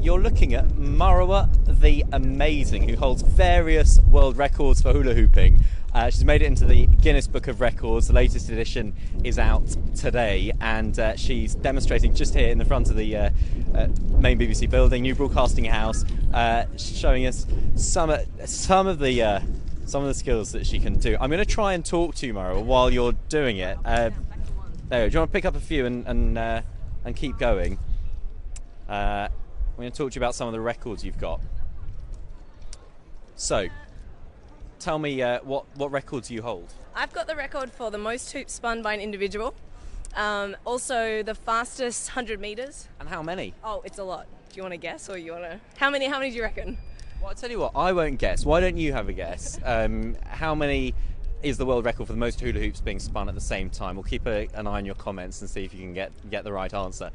you're looking at Marawa the Amazing, who holds various world records for hula hooping. She's made it into the Guinness Book of Records. The latest edition is out today, and she's demonstrating just here in the front of the main BBC building, new broadcasting house, showing us some of the skills that she can do. I'm going to try and talk to you, Marawa, while you're doing it. There, do you want to pick up a few and keep going? I'm going to talk to you about some of the records you've got. So, tell me what records you hold. I've got the record for the most hoops spun by an individual. Also, the fastest 100 metres. And how many? Oh, it's a lot. Do you want to guess, or you want to? How many do you reckon? Well, I'll tell you what, I won't guess. Why don't you have a guess? How many is the world record for the most hula hoops being spun at the same time? We'll keep an eye on your comments and see if you can get the right answer.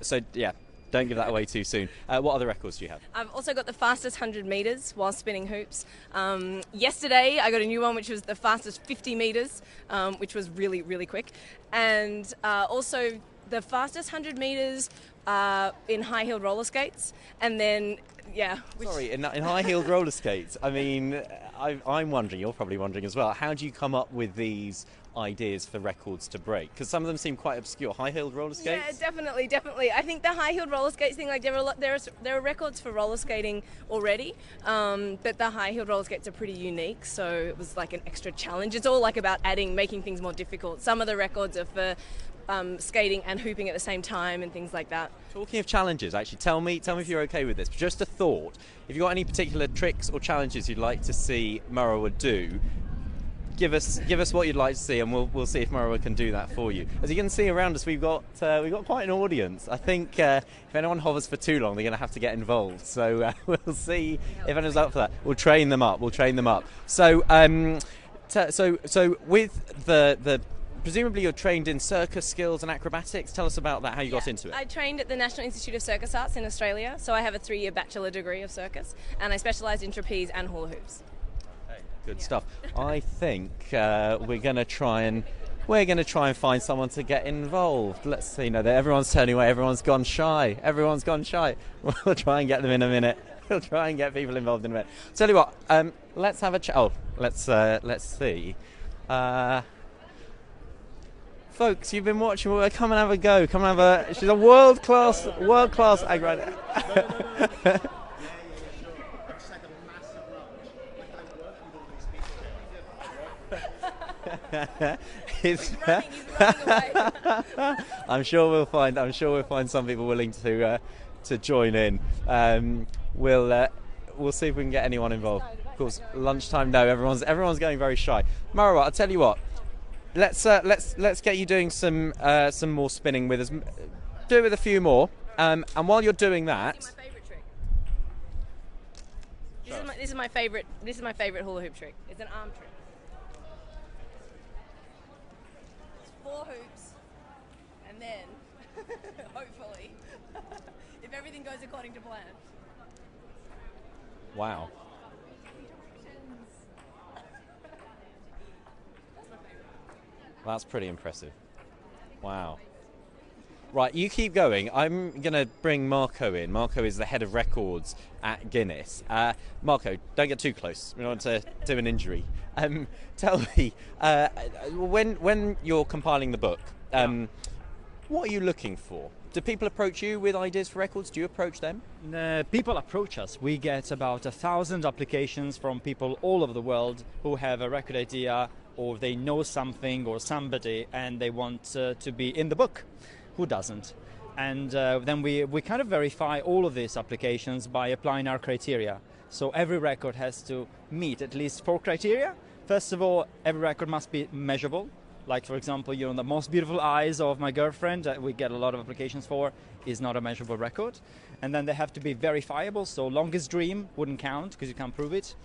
So, yeah. Don't give that away too soon. What other records do you have? I've also got the fastest 100 metres while spinning hoops. Yesterday I got a new one which was the fastest 50 metres, which was really, really quick. And also the fastest 100 metres in high-heeled roller skates. And then, yeah. Sorry, in high-heeled roller skates? I mean, I'm wondering, you're probably wondering as well, how do you come up with these ideas for records to break? Because some of them seem quite obscure. High-heeled roller skates? Yeah, definitely. I think the high-heeled roller skates thing, like there are records for roller skating already, but the high-heeled roller skates are pretty unique, so it was like an extra challenge. It's all like about making things more difficult. Some of the records are for skating and hooping at the same time and things like that. Talking of challenges, actually, tell me if you're okay with this. Just a thought. If you've got any particular tricks or challenges you'd like to see Marawa do, give us what you'd like to see, and we'll see if Marawa can do that for you. As you can see around us, we've got quite an audience. I think if anyone hovers for too long, they're going to have to get involved. So we'll see if anyone's up for that. We'll train them up. So so with the presumably you're trained in circus skills and acrobatics. Tell us about that, how you got into it. I trained at the National Institute of Circus Arts in Australia, so I have a 3-year bachelor degree of circus, and I specialised in trapeze and hula hoops. Good stuff. I think we're going to try and find someone to get involved. Let's see. No, everyone's turning away. Everyone's gone shy. We'll try and get them in a minute. We'll try and get people involved in a minute. Tell you what. Let's have a chat. Oh, let's see. Folks, you've been watching. Well, come and have a go. She's a world class agri. He's running away. I'm sure we'll find some people willing to join in. We'll see if we can get anyone involved. Of course, lunchtime. No, everyone's going very shy. Marawa, I'll tell you what. Let's get you doing some more spinning with us. Do it with a few more. And while you're doing that, this is my favourite trick. This is my favourite hula hoop trick. It's an arm trick. 4 hoops, and then, hopefully, if everything goes according to plan. Wow. That's pretty impressive. Wow. Right, you keep going. I'm going to bring Marco in. Marco is the head of records at Guinness. Marco, don't get too close. We don't want to do an injury. Tell me, when you're compiling the book, what are you looking for? Do people approach you with ideas for records? Do you approach them? People approach us. We get about 1,000 applications from people all over the world who have a record idea, or they know something or somebody and they want to be in the book. Who doesn't? And then we kind of verify all of these applications by applying our criteria. So every record has to meet at least 4 criteria. First of all, every record must be measurable. Like, for example, the most beautiful eyes of my girlfriend, we get a lot of applications for, is not a measurable record. And then they have to be verifiable, so longest dream wouldn't count because you can't prove it.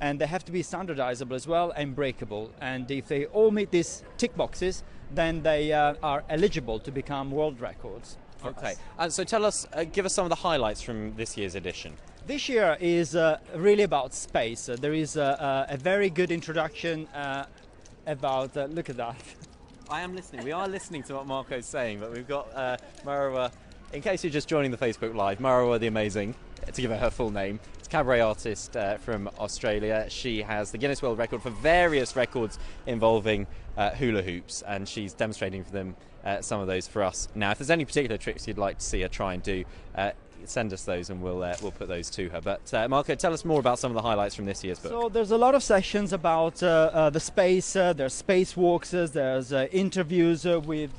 And they have to be standardizable as well and breakable. And if they all meet these tick boxes, then they are eligible to become world records. Okay. And so tell us, give us some of the highlights from this year's edition. This year is really about space. There is a very good introduction about, look at that. I am listening. We are listening to what Marco's saying, but we've got Marawa In case you're just joining the Facebook Live, Marawa the Amazing, to give her full name, is a cabaret artist from Australia. She has the Guinness World Record for various records involving hula hoops, and she's demonstrating for them some of those for us now. If there's any particular tricks you'd like to see her try and do, send us those and we'll put those to her. But Marco, tell us more about some of the highlights from this year's book. So there's a lot of sections about the space. There's spacewalks. There's interviews with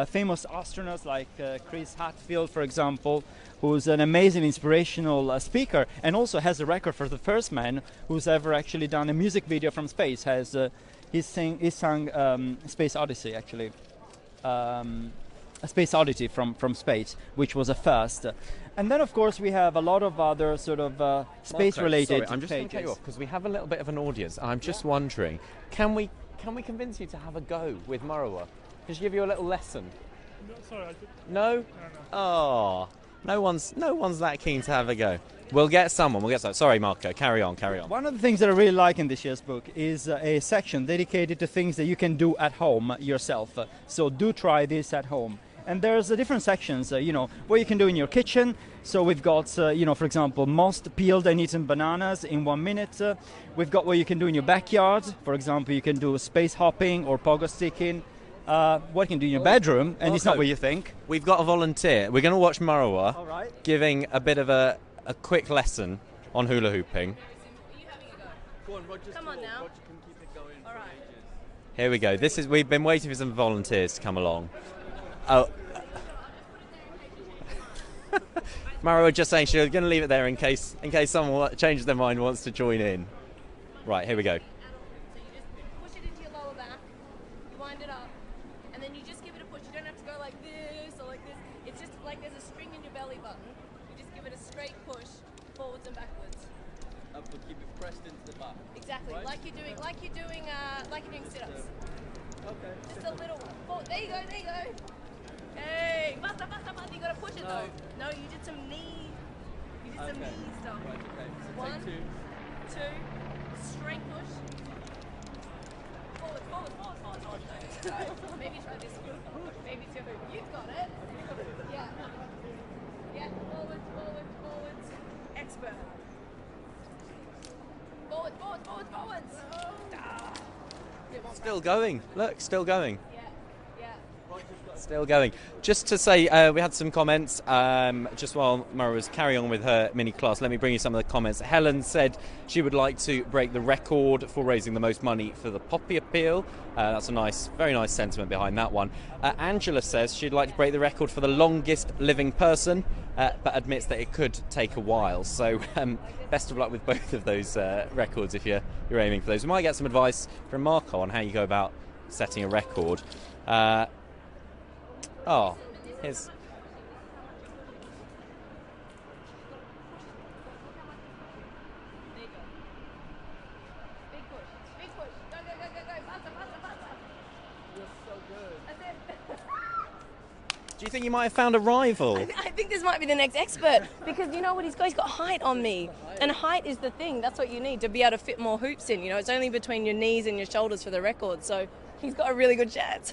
famous astronauts like Chris Hadfield, for example, who's an amazing inspirational speaker, and also has a record for the first man who's ever actually done a music video from space. He sang Space Odyssey, actually. A Space Odyssey from space, which was a first. And then, of course, we have a lot of other sort of space-related Marco, sorry, I'm just going to cut you off because we have a little bit of an audience. I'm just wondering, can we convince you to have a go with Marawa? Can she give you a little lesson? No, sorry, I did. No? No. Oh, no one's that keen to have a go. We'll get someone. Sorry, Marco. Carry on. One of the things that I really like in this year's book is a section dedicated to things that you can do at home yourself. So do try this at home. And there's different sections, what you can do in your kitchen. So we've got, for example, most peeled and eaten bananas in 1 minute. We've got what you can do in your backyard. For example, you can do space hopping or pogo sticking. What you can do in your bedroom, and it's not what you think. We've got a volunteer. We're going to watch Marawa All right. giving a bit of a quick lesson on hula hooping. Come on now. All right. Here we go. We've been waiting for some volunteers to come along. Oh. Marawa just saying she's going to leave it there in case someone changes their mind and wants to join in. Right, here we go. So you just push it into your lower back, you wind it up, and then you just give it a push. You don't have to go like this or like this. It's just like there's a string in your belly button. You just give it a straight push, forwards and backwards. But keep it pressed into the back. Exactly, Right? like you're doing sit-ups. Okay. Just a little one. Forward. There you go. Hey, basta. You gotta push it though. No, you did some knee. You did some knee stuff. Right, okay. So One, take two. straight push. Forward. Maybe try this one. Maybe two. You've got it. Yeah. Forward. Expert. Forwards. Still going. Look, still going. Yeah. Still going. Just to say, we had some comments just while Mara was carrying on with her mini class. Let me bring you some of the comments. Helen said she would like to break the record for raising the most money for the Poppy Appeal. That's a very nice sentiment behind that one. Angela says she'd like to break the record for the longest living person, but admits that it could take a while. So best of luck with both of those records if you're aiming for those. We might get some advice from Marco on how you go about setting a record. Here's... Big push. Go. Faster. You're so good. That's it. Do you think you might have found a rival? I think this might be the next expert because you know what, he's got height on me, and height is the thing. That's what you need to be able to fit more hoops in. It's only between your knees and your shoulders for the record, so he's got a really good chance.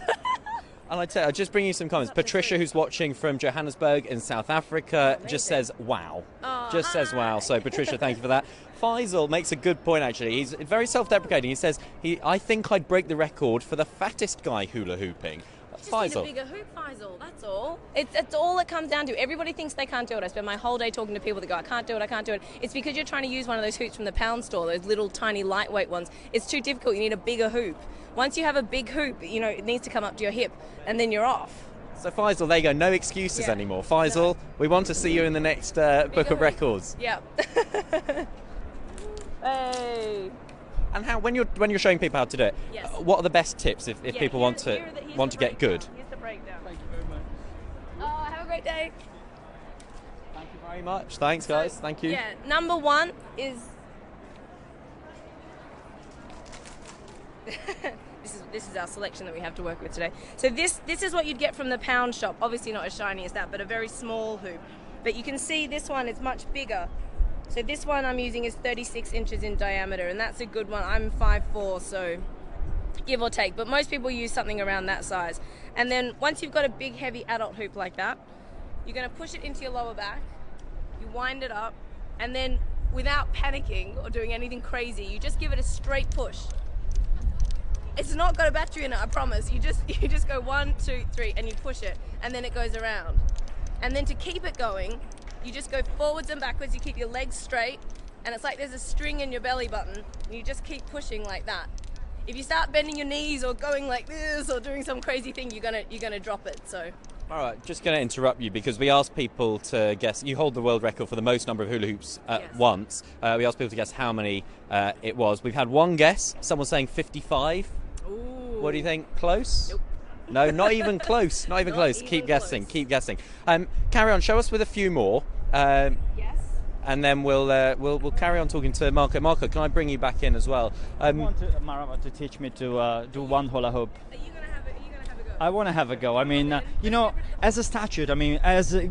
And I'll just bring you some comments. Patricia, who's watching from Johannesburg in South Africa, just says wow. Says wow. So Patricia, thank you for that. Faisal makes a good point actually. He's very self-deprecating. He says, I think I'd break the record for the fattest guy hula hooping. Just need a bigger hoop, Faisal, that's all. It's all it comes down to. Everybody thinks they can't do it. I spend my whole day talking to people that go, I can't do it. It's because you're trying to use one of those hoops from the pound store, those little tiny lightweight ones. It's too difficult. You need a bigger hoop. Once you have a big hoop, it needs to come up to your hip, and then you're off. So Faisal, there you go, no excuses anymore. Faisal, we want to see you in the next Book of Records. Yeah. Hey. And when you're showing people how to do it, Yes. What are the best tips if people want to get good? Here's the breakdown. Thank you very much. Oh, have a great day. Thank you very much. Thanks, guys. Thank you. Yeah, number one is... This is our selection that we have to work with today. So this is what you'd get from the pound shop. Obviously not as shiny as that, but a very small hoop. But you can see this one is much bigger. So this one I'm using is 36 inches in diameter, and that's a good one. I'm 5'4", so give or take. But most people use something around that size. And then once you've got a big, heavy adult hoop like that, You're going to push it into your lower back. You wind it up, and then without panicking or doing anything crazy, you just give it a straight push. It's not got a battery in it, I promise. You just go 1, 2, 3, and you push it, and then it goes around. And then to keep it going, you just go forwards and backwards. You keep your legs straight, and it's like there's a string in your belly button, and you just keep pushing like that. If you start bending your knees or going like this or doing some crazy thing, you're gonna drop it. So. All right, just going to interrupt you because we asked people to guess. You hold the world record for the most number of hula hoops at Yes. once. We asked people to guess how many it was. We've had one guess. Someone saying 55. Ooh. What do you think? Close? Nope. No, not even close. Not even Not close. even Keep guessing. close. Keep guessing. Carry on. Show us with a few more. Yes. And then we'll carry on talking to Marco. Marco, can I bring you back in as well? I want Marawa to teach me to do one hula hoop. Are you gonna have a go? I want to have a go. I mean, as a statute, I mean,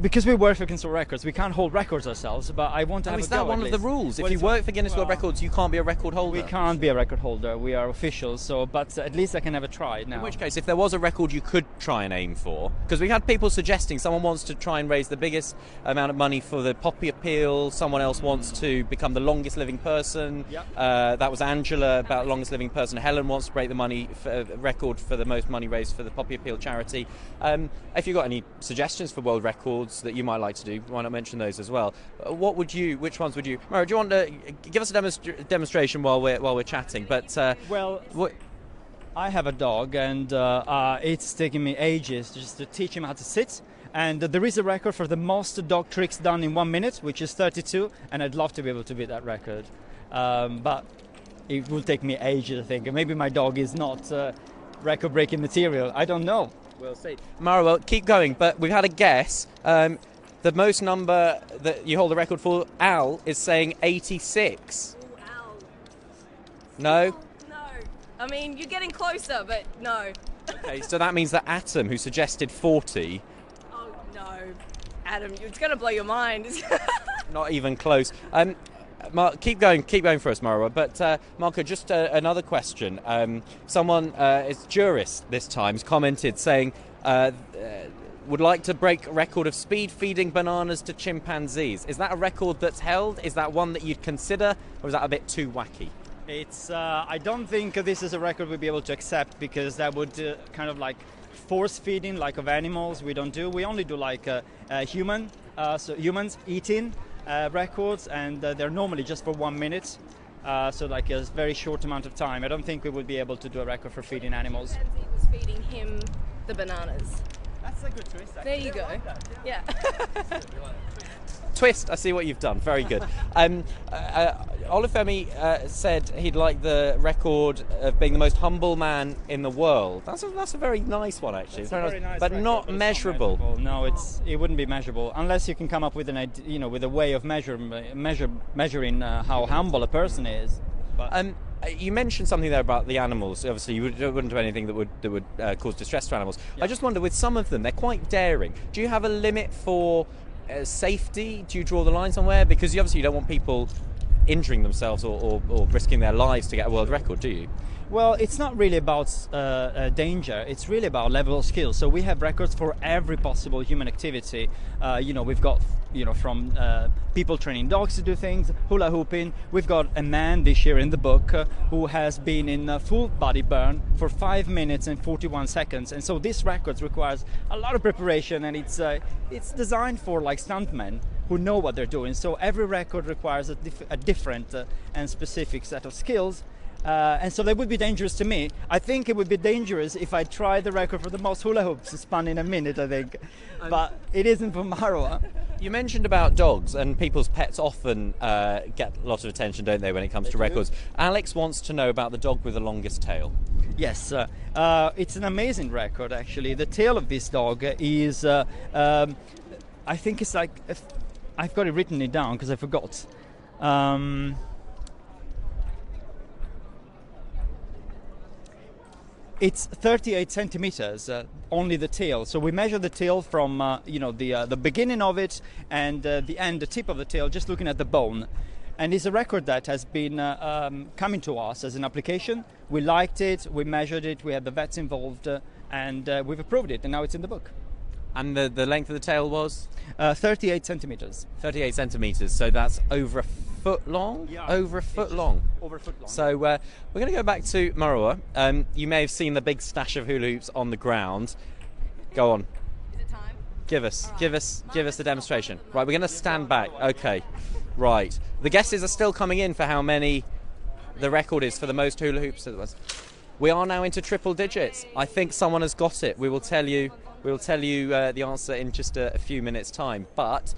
because we work for Guinness World Records, we can't hold records ourselves. But I want to have Is a go. that one at of the least. rules? If Well, you it's- work for Guinness World well, Records, you can't be a record holder. we can't be a record holder. We are officials. So, but at least I can have a try now. In which case, if there was a record you could try and aim for, because we had people suggesting someone wants to try and raise the biggest amount of money for the Poppy Appeal, someone else wants to become the longest living person. Yep. That was Angela, about longest living person. Helen wants to break the money record for the most money raised for the Poppy Appeal charity. If you've got any suggestions for world records that you might like to do, why not mention those as well? Which ones would you? Mara, do you want to give us a demonstration while we're chatting? But Well, what? I have a dog, and it's taking me ages just to teach him how to sit. And there is a record for the most dog tricks done in 1 minute, which is 32, and I'd love to be able to beat that record. But it will take me ages, I think. And maybe my dog is not record-breaking material. I don't know. We'll see. Marawa, keep going, but we've had a guess. The most number that you hold the record for, Al, is saying 86. Ooh, ow. No? No. I mean, you're getting closer, but no. Okay, so that means that Atom, who suggested 40, Oh no, Adam, it's gonna blow your mind. not even close. Keep going for us, Marawa. But Marco, just another question. Someone, it's Juris this time, has commented saying would like to break a record of speed feeding bananas to chimpanzees. Is that a record that's held? Is that one that you'd consider, or is that a bit too wacky? It's. I don't think this is a record we'd be able to accept because that would kind of like force feeding like of animals. We don't do. We only do like so humans eating records, and they're normally just for 1 minute. So like a very short amount of time. I don't think we would be able to do a record for feeding animals. Chimpanzee was feeding him the bananas. That's a good twist. There you go. Yeah. Twist, I see what you've done. Very good. Olufemi said he'd like the record of being the most humble man in the world. That's a very nice one, actually. It's Very a very nice but record, not but it's measurable. No, it wouldn't be measurable unless you can come up with with a way of measuring how humble a person is. But You mentioned something there about the animals. Obviously, you wouldn't do anything that would cause distress to animals. Yeah. I just wonder, with some of them, they're quite daring. Do you have a limit for safety? Do you draw the line somewhere? Because you don't want people injuring themselves or risking their lives to get a world record, do you? Well, it's not really about danger. It's really about level of skill. So we have records for every possible human activity. We've got from people training dogs to do things, hula hooping. We've got a man this year in the book who has been in a full body burn for 5 minutes and 41 seconds. And so this record requires a lot of preparation, and it's designed for like stuntmen who know what they're doing. So every record requires a different and specific set of skills. And so that would be dangerous to me. I think it would be dangerous if I tried the record for the most hula hoops spun in a minute, I think. But it isn't for Marawa. You mentioned about dogs, and people's pets often get a lot of attention, don't they, when it comes to records? Alex wants to know about the dog with the longest tail. Yes, it's an amazing record, actually. The tail of this dog is, I think it's like, I've got it written it down because I forgot. It's 38 centimeters, only the tail. So we measure the tail from the beginning of it and the end, the tip of the tail, just looking at the bone. And it's a record that has been coming to us as an application. We liked it, we measured it, we had the vets involved, and we've approved it, and now it's in the book. And the length of the tail was? 38 centimeters. 38 centimetres, so that's over a foot long? Yeah. Over a foot long. Over a foot long. So we're going to go back to Marawa. You may have seen the big stash of hula hoops on the ground. Go on. Is it time? Give us the demonstration. Right, we're going to stand back. Okay, right. The guesses are still coming in for how many the record is for the most hula hoops. We are now into triple digits. I think someone has got it. We will tell you. The answer in just a few minutes' time. But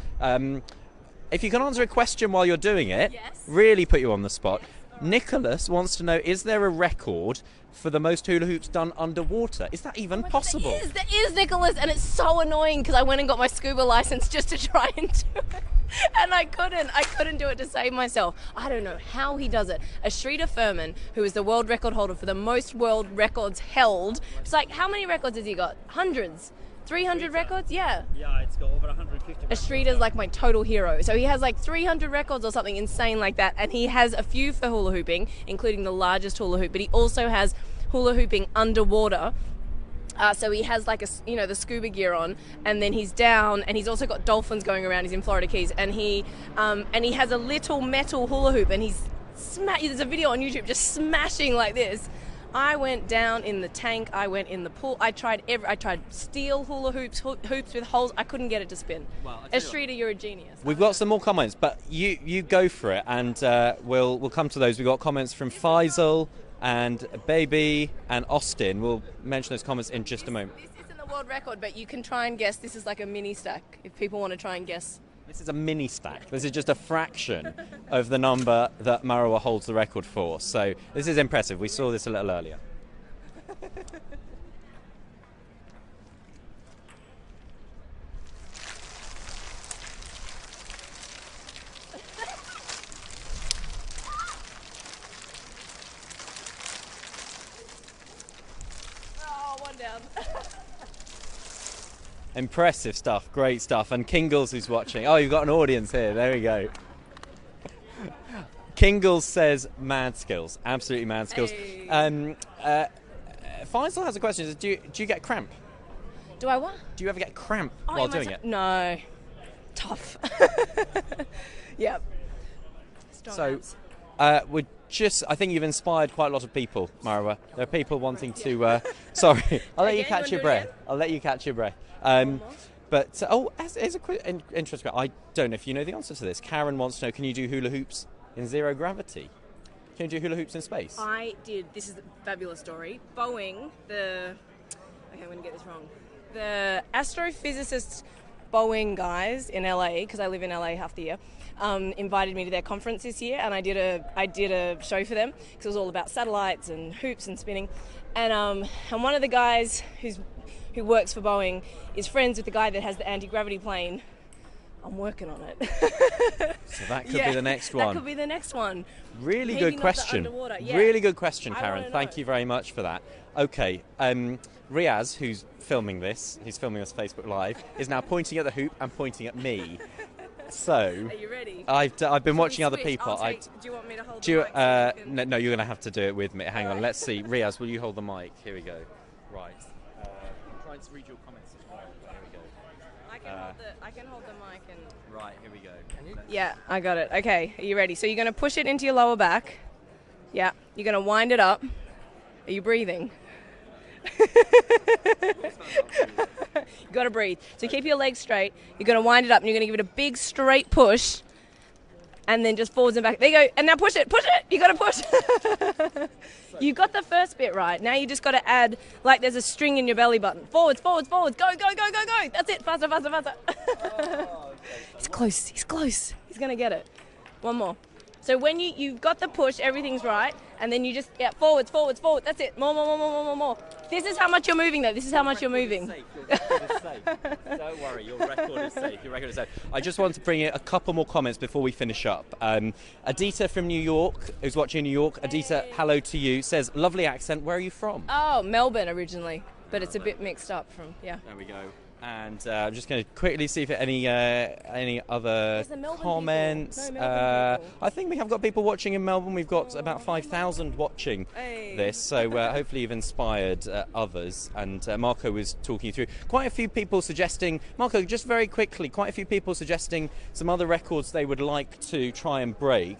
if you can answer a question while you're doing it, Yes. really put you on the spot. Nicholas wants to know: is there a record for the most hula hoops done underwater? Is that even possible? There is, Nicholas, and it's so annoying because I went and got my scuba license just to try and do it. And I couldn't do it to save myself. I don't know how he does it. A Shrita Furman, who is the world record holder for the most world records held. It's like, how many records has he got? Hundreds? 300 records? Yeah. Yeah, it's got over 150. Shrita's like my total hero. So he has like 300 records or something insane like that. And he has a few for hula hooping, including the largest hula hoop. But he also has hula hooping underwater. So he has like the scuba gear on, and then he's down, and he's also got dolphins going around. He's in Florida Keys, and he has a little metal hula hoop, and there's a video on YouTube just smashing like this. I went down in the tank. I went in the pool. I tried steel hula hoops with holes. I couldn't get it to spin. Well, Shrita, you're a genius. We've got some more comments, but you go for it, and we'll come to those. We've got comments from Faisal and Baby and Austin. We'll mention those comments in just a moment. This isn't the world record, but you can try and guess. This is like a mini stack if people want to try and guess. This is a mini stack. This is just a fraction of the number that Marawa holds the record for. So this is impressive. We saw this a little earlier. Oh, one down. Impressive stuff, great stuff. And Kingles who's watching. Oh, you've got an audience here. There we go. Kingles says mad skills, absolutely mad skills. Hey. Faisal has a question. Do you get cramp? Do I what? Do you ever get cramp Oh, while am I doing so- it? No. Tough. Yep. Strong So, abs. I think you've inspired quite a lot of people, Marawa. There are people wanting to. Sorry, I'll let you Again, catch you your wanna do it breath. again? I'll let you catch your breath. But as a quick interesting. I don't know if you know the answer to this. Karen wants to know: can you do hula hoops in zero gravity? Can you do hula hoops in space? I did. This is a fabulous story. Boeing, okay, I'm going to get this wrong. The astrophysicists, Boeing guys in LA, because I live in LA half the year, invited me to their conference this year, and I did a show for them because it was all about satellites and hoops and spinning. And one of the guys who works for Boeing is friends with the guy that has the anti-gravity plane. I'm working on it. So that could be the next one. That could be the next one. Really Maybe good not the question. underwater, yeah. Really good question, I Karen. wanna Thank know. you very much for that. Okay, Riaz, who's filming this, he's filming us Facebook Live, is now pointing at the hoop and pointing at me. So Are you ready? I've been watching We other switch. people. Do you want me to hold Do you, the mic so you can... no, you're going to have to do it with me. Hang on, Alright. let's see. Riaz, will you hold the mic? Here we go. Right. I'm trying to read your comments as well. Here we go. I can hold the mic and... Right, here we go. Yeah, I got it. Okay, are you ready? So you're going to push it into your lower back. Yeah, you're going to wind it up. Are you breathing? You got to breathe. So keep your legs straight. You're going to wind it up and you're going to give it a big straight push. And then just forwards and back. There you go. And now push it. Push it. You got to push. You got the first bit right. Now you just got to add, like there's a string in your belly button. Forwards, forwards, forwards. Go, go, go, go, go. That's it. Faster, faster, faster. He's close. He's close. He's going to get it. One more. So when you've got the push, everything's right. And then you just, forwards, forwards, forwards. That's it. More, more, more, more, more, more, more. This is how much you're moving, though. This is how much you're moving. Your record is safe. Don't worry, your record is safe. Your record is safe. I just want to bring in a couple more comments before we finish up. Adita from New York, who's watching in New York. Adita, hello to you. Says, lovely accent. Where are you from? Oh, Melbourne originally. But it's a bit mixed up from, yeah. There we go. And I'm just going to quickly see if any other There's the Melbourne comments. people. No Melbourne people. I think we have got people watching in Melbourne. We've got about 5,000 watching Hey. this, so hopefully you've inspired others. And Marco was talking you through quite a few people suggesting. Marco, just very quickly, quite a few people suggesting some other records they would like to try and break.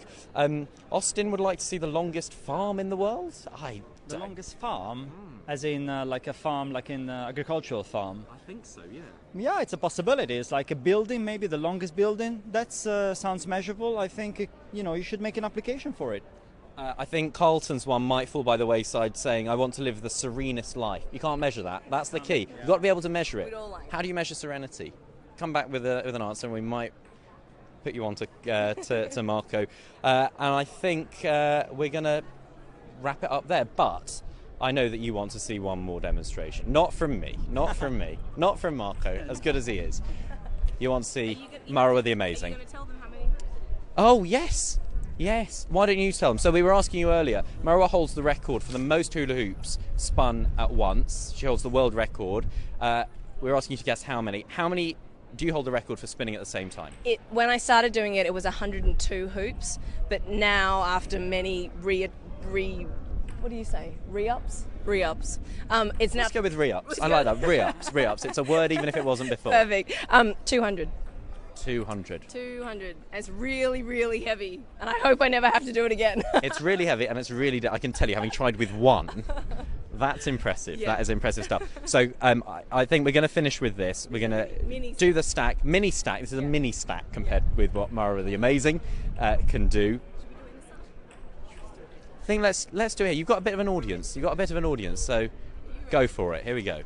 Austin would like to see the longest farm in the world. The longest farm, as in like a farm, like in agricultural farm. I think so, yeah. Yeah, it's a possibility. It's like a building, maybe the longest building. That sounds measurable. I think you should make an application for it. I think Carlton's one might fall by the wayside, saying, I want to live the serenest life. You can't measure that. That's the key. You've got to be able to measure it. We'd all like How do you measure serenity? Come back with an answer and we might put you on to Marco. And I think we're going to wrap it up there. But I know that you want to see one more demonstration. Not from me. Not from me. Not from Marco, as good as he is. You want to see Marawa the Amazing. Are you going to tell them how many? Oh, yes. Yes. Why don't you tell them? So we were asking you earlier, Marawa holds the record for the most hula hoops spun at once. She holds the world record. We were asking you to guess how many. How many do you hold the record for spinning at the same time? When I started doing it, it was 102 hoops. But now, after many what do you say? Re-ups? Re-ups. It's now. Let's go with re-ups. I like that. Re-ups. Re-ups. It's a word even if it wasn't before. Perfect. 200. 200. 200. It's really, really heavy, and I hope I never have to do it again. It's really heavy, and it's really. I can tell you, having tried with one, that's impressive. Yeah. That is impressive stuff. So I think we're going to finish with this. We're going to do the stack, mini stack. This is a mini stack compared with what Marawa the Amazing can do. I think let's do it. You've got a bit of an audience. So go for it. Here we go.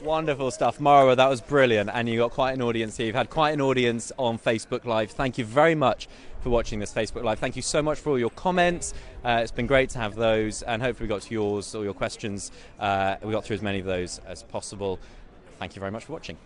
Wonderful stuff. Marawa, that was brilliant. And you got quite an audience here. You've had quite an audience on Facebook Live. Thank you very much for watching this Facebook Live. Thank you so much for all your comments. It's been great to have those. And hopefully we got to yours or your questions. We got through as many of those as possible. Thank you very much for watching.